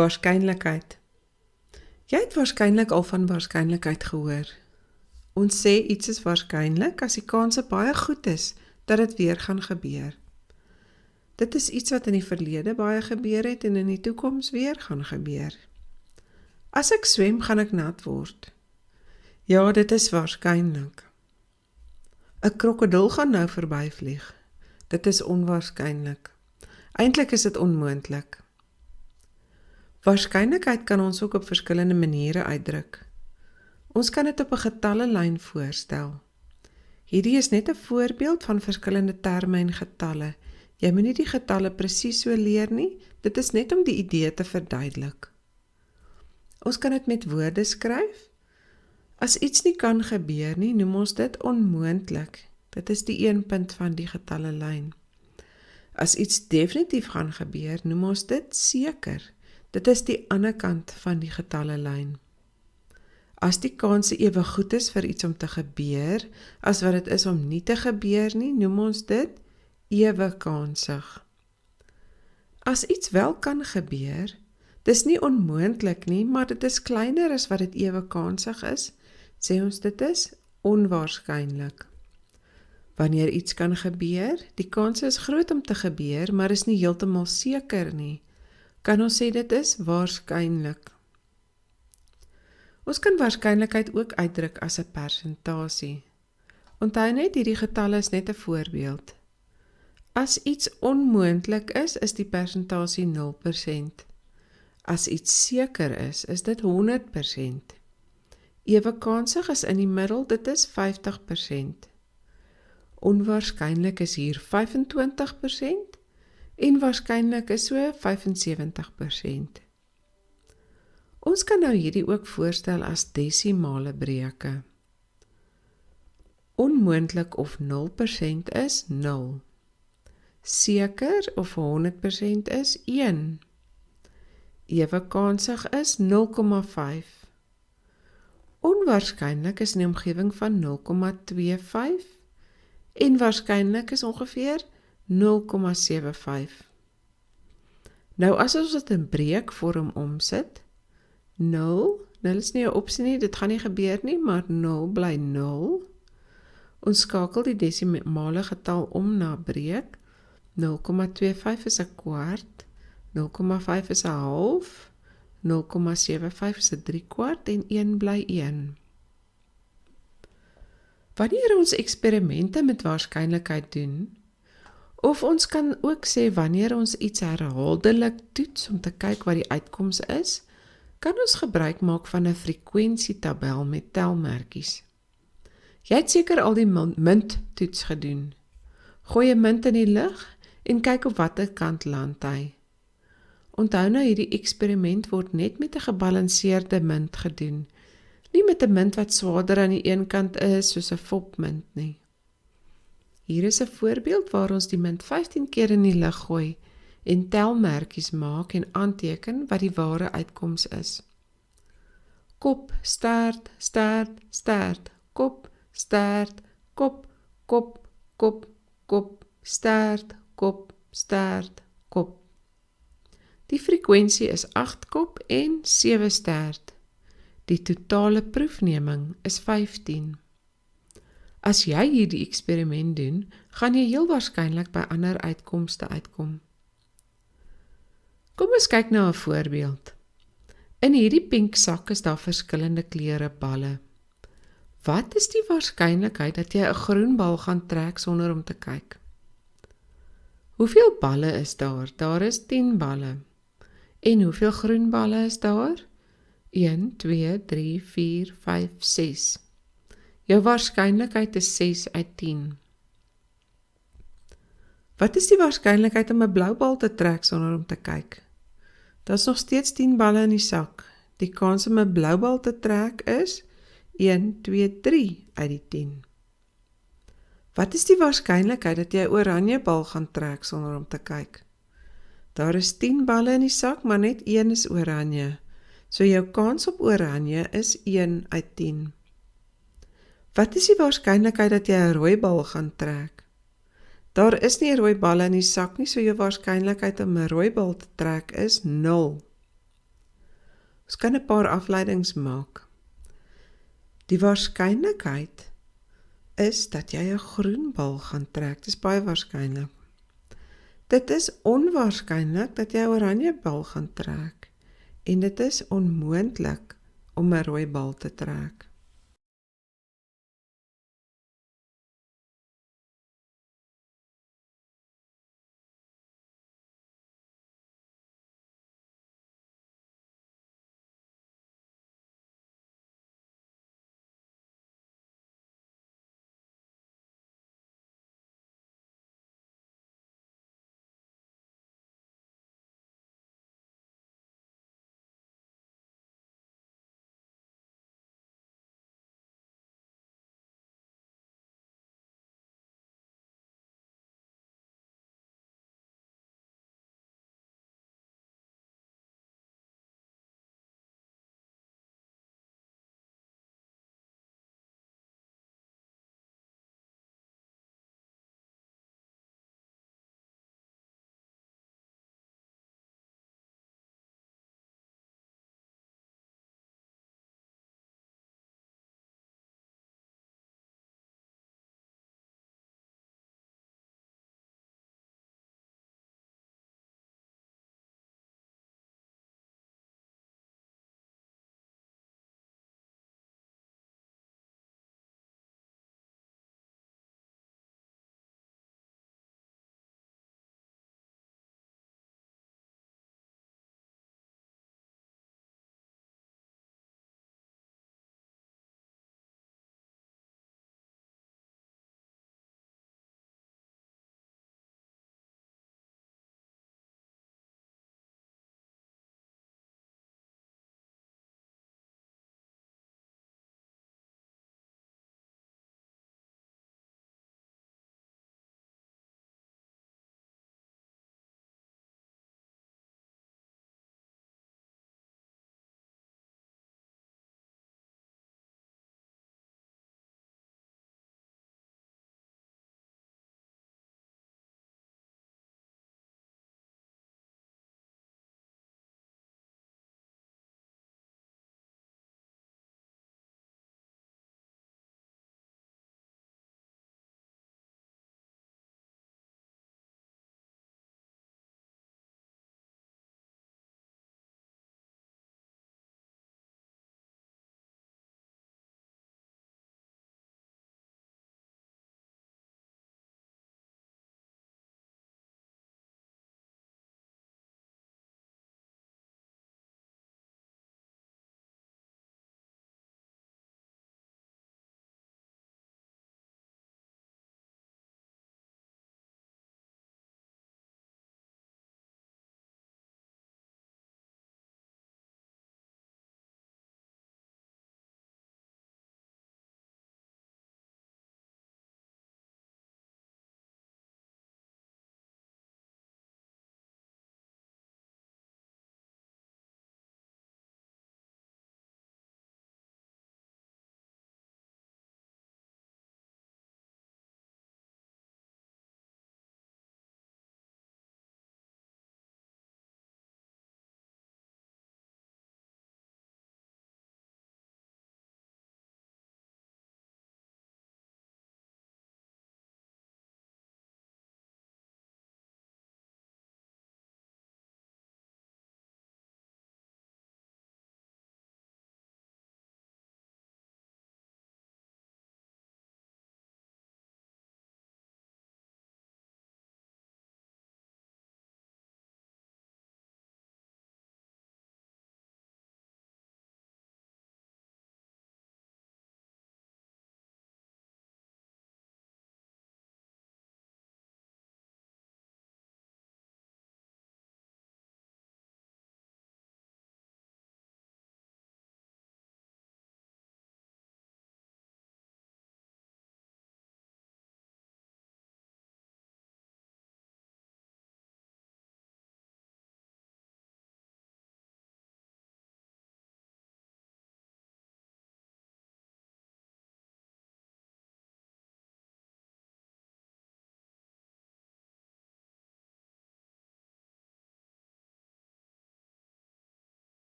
Waarskynlikheid. Jy het waarskynlik al van waarskynlikheid gehoor. Ons sê iets is waarskynlik as die kanse baie goed is dat dit weer gaan gebeur. Dit is iets wat in die verlede baie gebeur het en in die toekoms weer gaan gebeur. As ek swem, gaan ek nat word. Ja, dit is waarskynlik. 'n Krokodil gaan nou verbyvlieg. Dit is onwaarskynlik. Eintlik is dit onmoontlik. Waarskynlikheid kan ons ook op verskillende maniere uitdruk. Ons kan dit op 'n getallelyn voorstel. Hierdie is net 'n voorbeeld van verskillende terme en getalle. Jy moet nie die getalle presies so leer nie, dit is net om die idee te verduidelik. Ons kan dit met woorde skryf. As iets nie kan gebeur nie, noem ons dit onmoontlik. Dit is die een punt van die getallelyn. As iets definitief gaan gebeur, noem ons dit seker. Dit is die ander kant van die getallelyn. As die kanse ewe goed is vir iets om te gebeur, as wat dit is om nie te gebeur nie, noem ons dit ewe kansig. As iets wel kan gebeur, dis nie onmoontlik nie, maar dit is kleiner as wat dit ewe kansig is, sê ons dit is onwaarskynlik. Wanneer iets kan gebeur, die kans is groot om te gebeur, maar is nie heeltemal seker nie, kan ons sê dit is waarskynlik. Ons kan waarskynlikheid ook uitdruk as 'n persentasie. Onthou net, hierdie getalle is net 'n voorbeeld. As iets onmoontlik is die persentasie 0%. As iets seker is dit 100%. Ewe kansig is in die middel, dit is 50%. Onwaarskynlik is hier 25% en waarskynlik is so 75%. Ons kan nou hierdie ook voorstel as desimale breuke. Onmoontlik of 0% is 0. Seker of 100% is 1. Ewe kansig is 0,5. Onwaarskynlik is in die omgewing van 0,25 en waarskynlik is ongeveer 0,75. Nou as ons dit in breekvorm omsit, 0 is nie 'n opsie nie, dit gaan nie gebeur nie, maar 0 bly 0. Ons skakel die desimale getal om na breek. 0,25 is 'n kwart, 0,5 is 'n half, 0,75 is 'n 3/4 en 1 bly 1. Wanneer ons eksperimente met waarskynlikheid doen, of ons kan ook sê wanneer ons iets herhaaldelik toets om te kyk wat die uitkoms is, kan ons gebruik maak van 'n frekwensietabel met telmerkies. Jy het seker al die munttoets gedoen. Gooi 'n munt in die lug en kyk op watter kant land hy. Onthou nou, hierdie eksperiment word net met 'n gebalanseerde munt gedoen, nie met 'n munt wat swaarder aan die een kant is soos 'n fopmunt nie. Hier is 'n voorbeeld waar ons die munt 15 keer in die lug gooi en telmerkies maak en aanteken wat die ware uitkoms is. Kop, stert, stert, stert, kop, stert, kop, kop, kop, kop, stert, kop, stert, kop. Die frekwensie is 8 kop en 7 stert. Die totale proefneming is 15. As jy hierdie eksperiment doen, gaan jy heel waarskynlik by ander uitkomste uitkom. Kom ons kyk na 'n voorbeeld. In hierdie pink sak is daar verskillende kleure balle. Wat is die waarskynlikheid dat jy 'n groen bal gaan trek sonder om te kyk? Hoeveel balle is daar? Daar is 10 balle. En hoeveel groen balle is daar? 1, 2, 3, 4, 5, 6. Jou waarskynlikheid is 6 uit 10. Wat is die waarskynlikheid om 'n blou bal te trek sonder om te kyk? Daar's nog steeds 10 balle in die sak. Die kans om 'n blou bal te trek is 1, 2, 3 uit die 10. Wat is die waarskynlikheid dat jy 'n oranje bal gaan trek sonder om te kyk? Daar is 10 balle in die sak, maar net 1 is oranje. So jou kans op oranje is 1 uit 10. Wat is die waarskynlikheid dat jy 'n rooi bal gaan trek? Daar is nie rooi balle in die sak nie, so jou waarskynlikheid om 'n rooi bal te trek is 0. Ons kan 'n paar afleidings maak. Die waarskynlikheid is dat jy 'n groen bal gaan trek. Dis baie waarskynlik. Dit is onwaarskynlik dat jy 'n oranje bal gaan trek. En dit is onmoontlik om 'n rooi bal te trek.